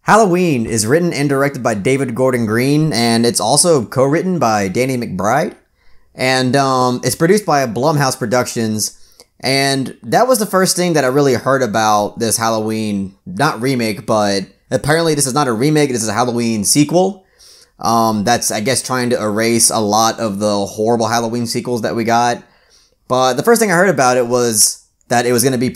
Halloween is written and directed by David Gordon Green, and it's also co-written by Danny McBride. And it's produced by Blumhouse Productions. And that was the first thing that I really heard about this Halloween, not remake, but apparently this is not a remake, this is a Halloween sequel. That's, I guess, trying to erase a lot of the horrible Halloween sequels that we got. But the first thing I heard about it was that it was going to be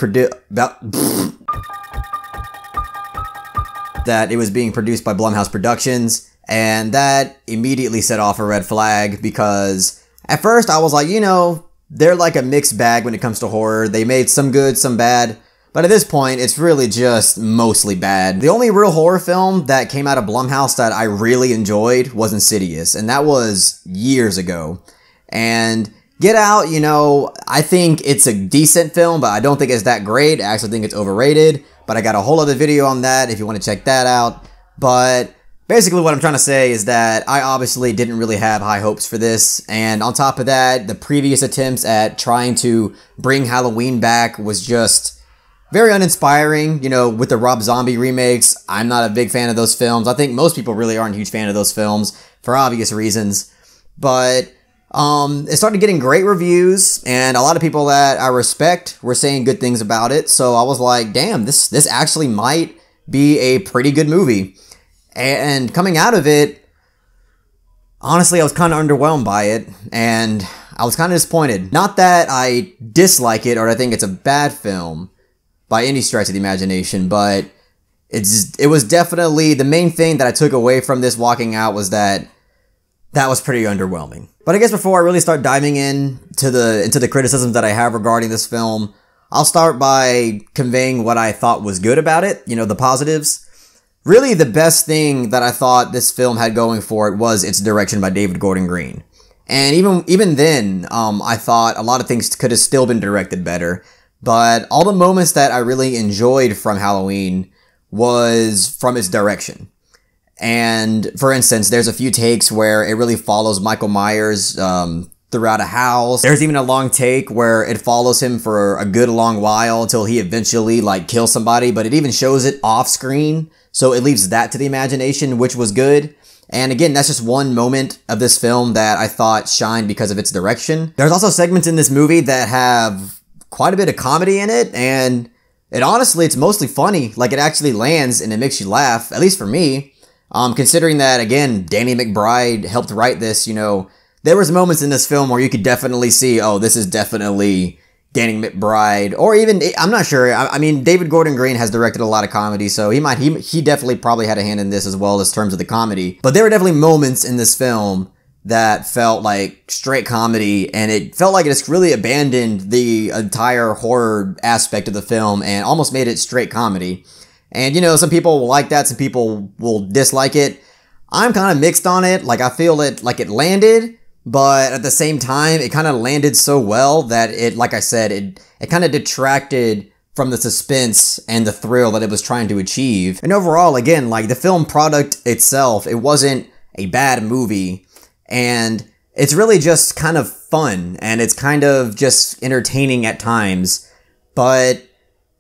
that it was being produced by Blumhouse Productions, and that immediately set off a red flag, because at first I was like, you know, they're like a mixed bag when it comes to horror. They made some good, some bad, but at this point, it's really just mostly bad. The only real horror film that came out of Blumhouse that I really enjoyed was Insidious, and that was years ago. And Get Out, you know, I think it's a decent film, but I don't think it's that great. I actually think it's overrated, but I got a whole other video on that if you want to check that out. But basically what I'm trying to say is that I obviously didn't really have high hopes for this, and on top of that, the previous attempts at trying to bring Halloween back was just very uninspiring. You know, with the Rob Zombie remakes, I'm not a big fan of those films. I think most people really aren't a huge fan of those films for obvious reasons, but it started getting great reviews, and a lot of people that I respect were saying good things about it, so I was like, damn, this actually might be a pretty good movie. And coming out of it, honestly, I was kind of underwhelmed by it, and I was kind of disappointed. Not that I dislike it or I think it's a bad film by any stretch of the imagination, but it was definitely the main thing that I took away from this walking out was that was pretty underwhelming. But I guess before I really start diving into the criticisms that I have regarding this film, I'll start by conveying what I thought was good about it, you know, the positives. Really, the best thing that I thought this film had going for it was its direction by David Gordon Green. And even then, I thought a lot of things could have still been directed better. But all the moments that I really enjoyed from Halloween was from its direction. And for instance, there's a few takes where it really follows Michael Myers throughout a house. There's even a long take where it follows him for a good long while until he eventually like kills somebody, but it even shows it off screen. So it leaves that to the imagination, which was good. And again, that's just one moment of this film that I thought shined because of its direction. There's also segments in this movie that have quite a bit of comedy in it, and it's mostly funny. Like, it actually lands and it makes you laugh, at least for me. Considering that, again, Danny McBride helped write this, you know, there was moments in this film where you could definitely see, oh, this is definitely Danny McBride, or even, I'm not sure. I mean, David Gordon Green has directed a lot of comedy, so he definitely probably had a hand in this as well as terms of the comedy. But there were definitely moments in this film that felt like straight comedy, and it felt like it just really abandoned the entire horror aspect of the film and almost made it straight comedy. And, you know, some people will like that, some people will dislike it. I'm kind of mixed on it. Like, I feel it landed, but at the same time, it kind of landed so well that it, like I said, it kind of detracted from the suspense and the thrill that it was trying to achieve. And overall, again, like, the film product itself, it wasn't a bad movie, and it's really just kind of fun, and it's kind of just entertaining at times, but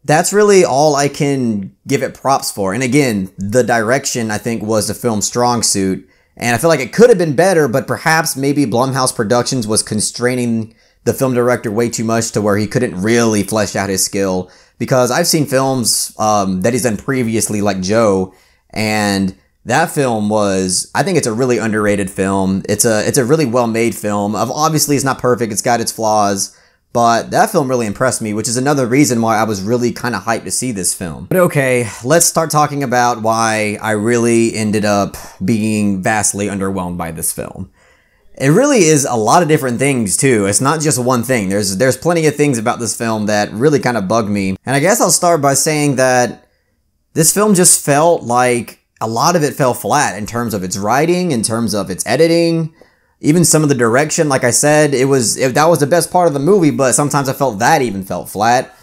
that's really all I can give it props for. And again, the direction, I think, was the film's strong suit. And I feel like it could have been better, but perhaps maybe Blumhouse Productions was constraining the film director way too much to where he couldn't really flesh out his skill. Because I've seen films that he's done previously, like Joe, and that film was, I think it's a really underrated film. It's a really well-made film. Obviously, it's not perfect. It's got its flaws. But that film really impressed me, which is another reason why I was really kind of hyped to see this film. But okay, let's start talking about why I really ended up being vastly underwhelmed by this film. It really is a lot of different things too. It's not just one thing. There's plenty of things about this film that really kind of bugged me. And I guess I'll start by saying that this film just felt like a lot of it fell flat in terms of its writing, in terms of its editing. Even some of the direction, like I said, that was the best part of the movie, but sometimes I felt that even felt flat.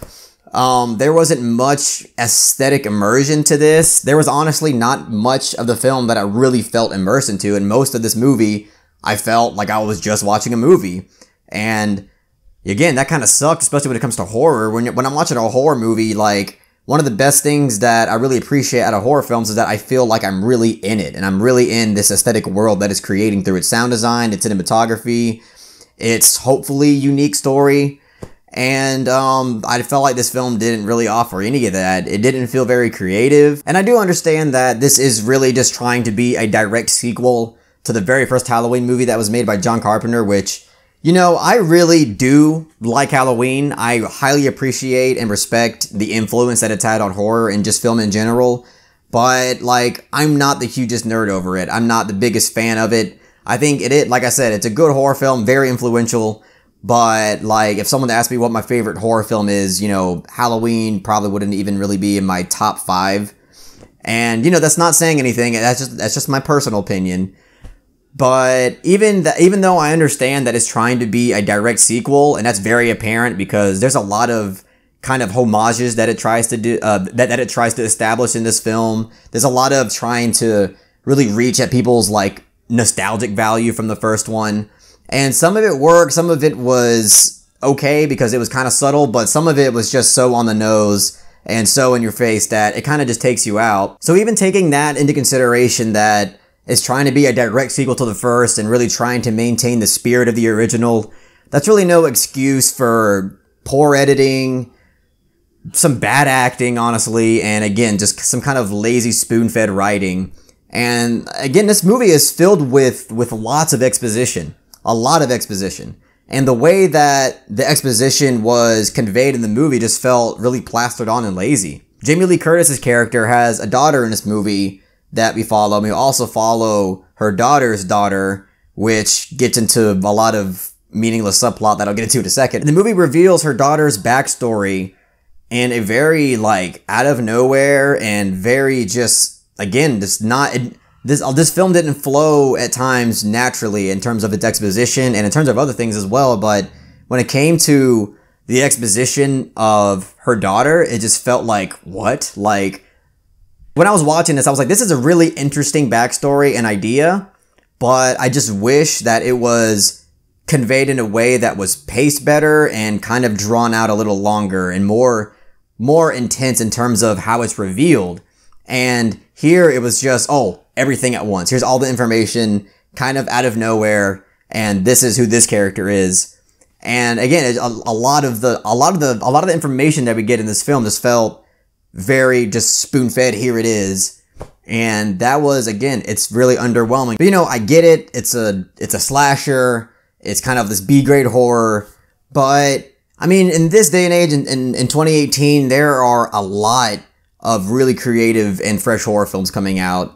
There wasn't much aesthetic immersion to this. There was honestly not much of the film that I really felt immersed into, and most of this movie, I felt like I was just watching a movie. And again, that kind of sucked, especially when it comes to horror. When I'm watching a horror movie, like, one of the best things that I really appreciate out of horror films is that I feel like I'm really in it, and I'm really in this aesthetic world that it's creating through its sound design, its cinematography, its hopefully unique story. And I felt like this film didn't really offer any of that. It didn't feel very creative. And I do understand that this is really just trying to be a direct sequel to the very first Halloween movie that was made by John Carpenter, which, you know, I really do like Halloween. I highly appreciate and respect the influence that it's had on horror and just film in general. But, like, I'm not the hugest nerd over it. I'm not the biggest fan of it. I think like I said, it's a good horror film, very influential. But, like, if someone asked me what my favorite horror film is, you know, Halloween probably wouldn't even really be in my top 5. And, you know, that's not saying anything. That's just my personal opinion. But even though I understand that it's trying to be a direct sequel, and that's very apparent because there's a lot of kind of homages that it tries to do, that it tries to establish in this film. There's a lot of trying to really reach at people's, like, nostalgic value from the first one. And some of it worked, some of it was okay because it was kind of subtle, but some of it was just so on the nose and so in your face that it kind of just takes you out. So even taking that into consideration, that it's trying to be a direct sequel to the first and really trying to maintain the spirit of the original, that's really no excuse for poor editing, some bad acting, honestly, and again, just some kind of lazy spoon-fed writing. And again, this movie is filled with lots of exposition. A lot of exposition. And the way that the exposition was conveyed in the movie just felt really plastered on and lazy. Jamie Lee Curtis's character has a daughter in this movie that we follow. We also follow her daughter's daughter, which gets into a lot of meaningless subplot that I'll get into in a second. And the movie reveals her daughter's backstory in a very, like, out of nowhere and very just, again, just not... This film didn't flow at times naturally in terms of its exposition and in terms of other things as well, but when it came to the exposition of her daughter, it just felt like, what? Like, when I was watching this, I was like, this is a really interesting backstory and idea, but I just wish that it was conveyed in a way that was paced better and kind of drawn out a little longer and more intense in terms of how it's revealed. And here it was just, oh, everything at once. Here's all the information kind of out of nowhere, and this is who this character is. And again, a lot of the information that we get in this film just felt very just spoon-fed. Here it is. And that was, again, it's really underwhelming. But, you know, I get it. It's a slasher. It's kind of this B-grade horror. But I mean, in this day and age, in 2018, there are a lot of really creative and fresh horror films coming out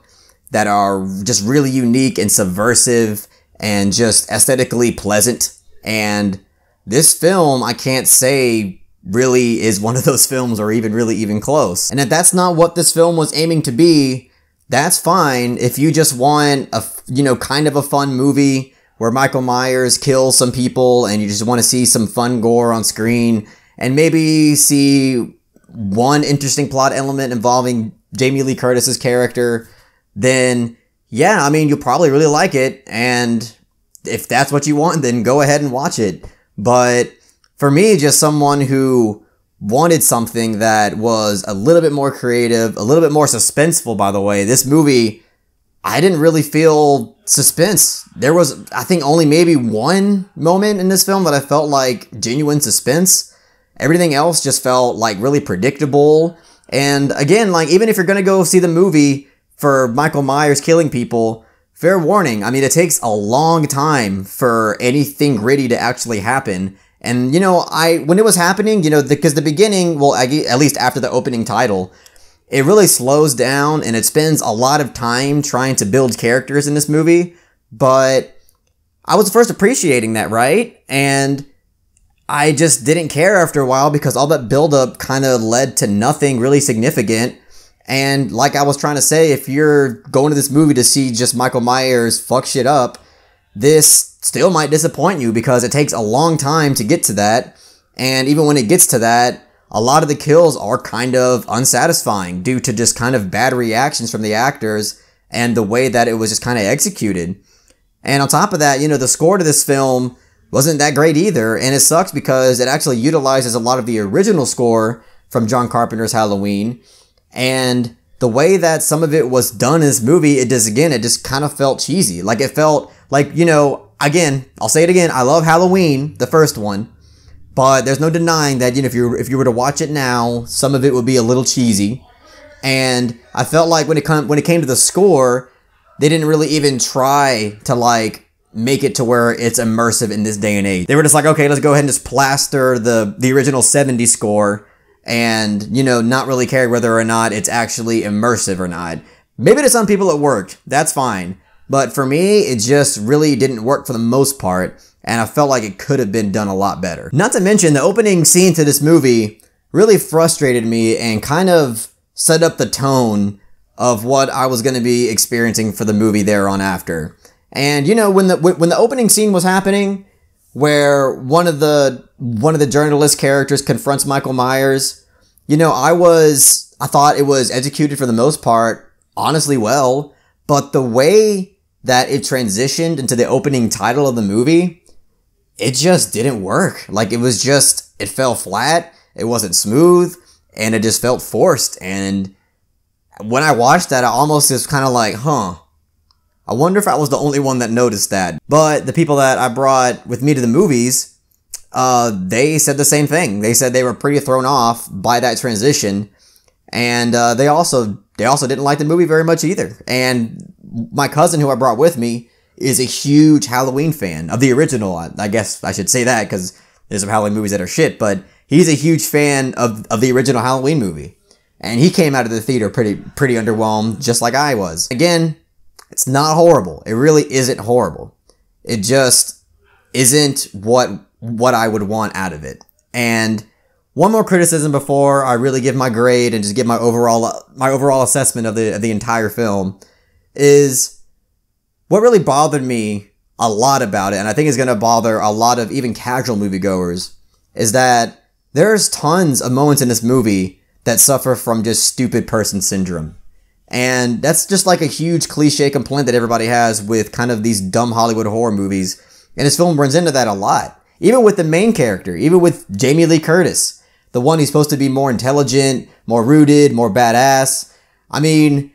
that are just really unique and subversive and just aesthetically pleasant. And this film, I can't say really is one of those films or even close. And if that's not what this film was aiming to be, that's fine. If you just want a, you know, kind of a fun movie where Michael Myers kills some people and you just want to see some fun gore on screen and maybe see one interesting plot element involving Jamie Lee Curtis's character, then yeah, I mean, you'll probably really like it. And if that's what you want, then go ahead and watch it. But for me, just someone who wanted something that was a little bit more creative, a little bit more suspenseful, by the way, this movie, I didn't really feel suspense. There was, I think, only maybe one moment in this film that I felt like genuine suspense. Everything else just felt like really predictable. And again, like, even if you're gonna go see the movie for Michael Myers killing people, fair warning, I mean, it takes a long time for anything gritty to actually happen. And, you know, when it was happening, you know, because the beginning, well, at least after the opening title, it really slows down and it spends a lot of time trying to build characters in this movie. But I was first appreciating that, right? And I just didn't care after a while because all that buildup kind of led to nothing really significant. And like I was trying to say, if you're going to this movie to see just Michael Myers fuck shit up, this still might disappoint you because it takes a long time to get to that. And even when it gets to that, a lot of the kills are kind of unsatisfying due to just kind of bad reactions from the actors and the way that it was just kind of executed. And on top of that, you know, the score to this film wasn't that great either. And it sucks because it actually utilizes a lot of the original score from John Carpenter's Halloween. And the way that some of it was done in this movie, it just kind of felt cheesy. Like, it felt like, you know, again, I'll say it again, I love Halloween, the first one, but there's no denying that, you know, if you were to watch it now, some of it would be a little cheesy. And I felt like when it came to the score, they didn't really even try to, like, make it to where it's immersive in this day and age. They were just like, okay, let's go ahead and just plaster the original 70s score and, you know, not really care whether or not it's actually immersive or not. Maybe to some people it worked. That's fine. But for me, it just really didn't work for the most part, and I felt like it could have been done a lot better. Not to mention, the opening scene to this movie really frustrated me and kind of set up the tone of what I was going to be experiencing for the movie there on after. And, you know, when the opening scene was happening, where one of the journalist characters confronts Michael Myers, you know, I thought it was executed for the most part honestly well, but the way that it transitioned into the opening title of the movie, it just didn't work. Like, it fell flat, it wasn't smooth, and it just felt forced. And when I watched that, I almost was kind of like, I wonder if I was the only one that noticed that. But the people that I brought with me to the movies, they said the same thing. They said they were pretty thrown off by that transition. And they also didn't like the movie very much either. And my cousin, who I brought with me, is a huge Halloween fan of the original. I guess I should say that because there's some Halloween movies that are shit, but he's a huge fan of the original Halloween movie. And he came out of the theater pretty underwhelmed, just like I was. Again, it's not horrible. It really isn't horrible. It just isn't what I would want out of it. And one more criticism before I really give my grade and just give my overall assessment of the entire film is what really bothered me a lot about it, and I think is going to bother a lot of even casual moviegoers, is that there's tons of moments in this movie that suffer from just stupid person syndrome. And that's just like a huge cliche complaint that everybody has with kind of these dumb Hollywood horror movies. And this film runs into that a lot. Even with the main character, even with Jamie Lee Curtis, the one who's supposed to be more intelligent, more rooted, more badass. I mean,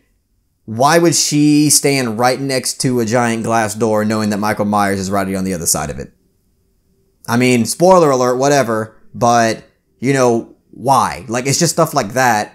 why would she stand right next to a giant glass door knowing that Michael Myers is right on the other side of it? I mean, spoiler alert, whatever, but, you know, why? Like, it's just stuff like that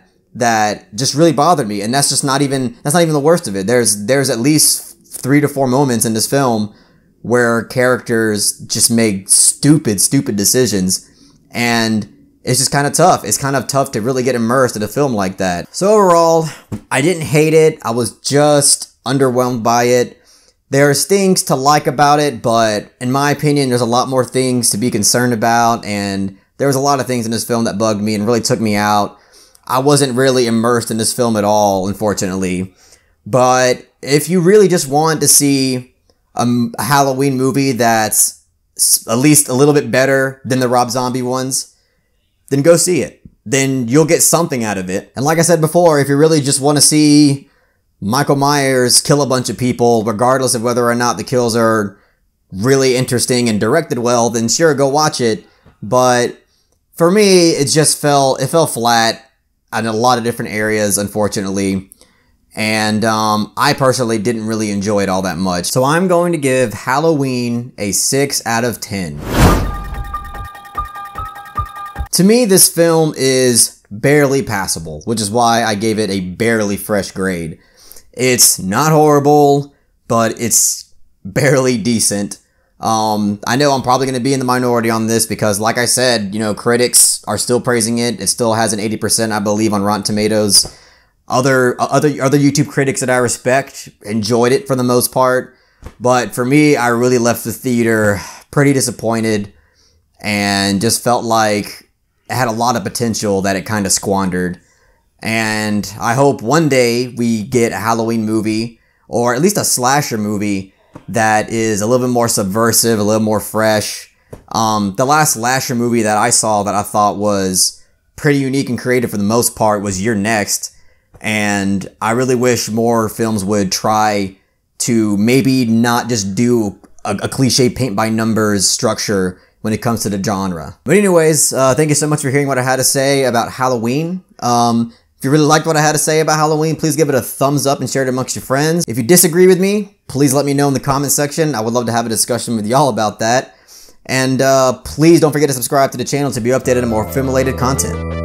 just really bothered me, and that's not even the worst of it. There's at least 3 to 4 moments in this film where characters just make stupid decisions, and it's just kind of tough. It's kind of tough to really get immersed in a film like that. So overall, I didn't hate it. I was just underwhelmed by it. There's things to like about it, but in my opinion, there's a lot more things to be concerned about, and there was a lot of things in this film that bugged me and really took me out. I wasn't really immersed in this film at all, unfortunately. But if you really just want to see a Halloween movie that's at least a little bit better than the Rob Zombie ones, then go see it. Then you'll get something out of it. And like I said before, if you really just want to see Michael Myers kill a bunch of people, regardless of whether or not the kills are really interesting and directed well, then sure, go watch it. But for me, it fell flat in a lot of different areas, unfortunately. And I personally didn't really enjoy it all that much. So I'm going to give Halloween a 6 out of 10. To me, this film is barely passable, which is why I gave it a barely fresh grade. It's not horrible, but it's barely decent. I know I'm probably going to be in the minority on this because, like I said, you know, critics are still praising it. It still has an 80%, I believe, on Rotten Tomatoes. Other YouTube critics that I respect enjoyed it for the most part. But for me, I really left the theater pretty disappointed and just felt like it had a lot of potential that it kind of squandered. And I hope one day we get a Halloween movie, or at least a slasher movie, that is a little bit more subversive, a little more fresh. The last slasher movie that I saw that I thought was pretty unique and creative for the most part was You're Next. And I really wish more films would try to maybe not just do a cliche paint by numbers structure when it comes to the genre. But anyways, thank you so much for hearing what I had to say about Halloween. If you really liked what I had to say about Halloween, please give it a thumbs up and share it amongst your friends. If you disagree with me, please let me know in the comment section. I would love to have a discussion with y'all about that. And please don't forget to subscribe to the channel to be updated on more film-related content.